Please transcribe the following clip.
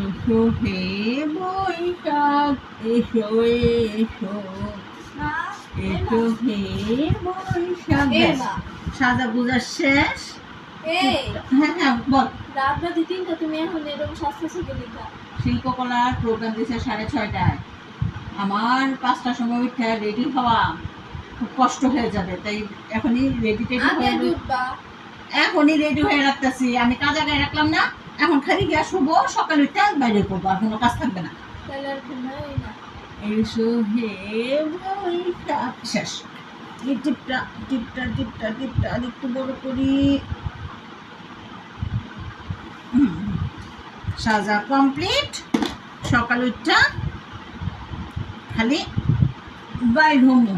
এসো হে বৈশাখ এসো এসো এসো হে বৈশাখ। সাজা গুজা শেষ। হ্যাঁ হ্যাঁ বল। রাত বাজে 3টা, তুমি এখন এরকম স্বাস্থ্য সুবিধা। শিল্পকলার প্রোগ্রাম দিয়েছে 6:30টায়। আমার 5টার সময় উঠে রেডি হওয়া খুব কষ্ট হয়ে যাবে, তাই এখনই রেডি হয়ে রাখতেছি। আমি কাজে গায়ে রাখলাম না, এখন খালি গিয়া শুবো, সকালে উঠে বাইরে করবো, আর কোনো কাজ থাকবে না। এসো হে বৈশাখ শেষ। এই টিপটা টিপটা টিপটা টিপটা একটু বড় করি। সাজা কমপ্লিট। সকাল উঠা খালি বাইর হমু।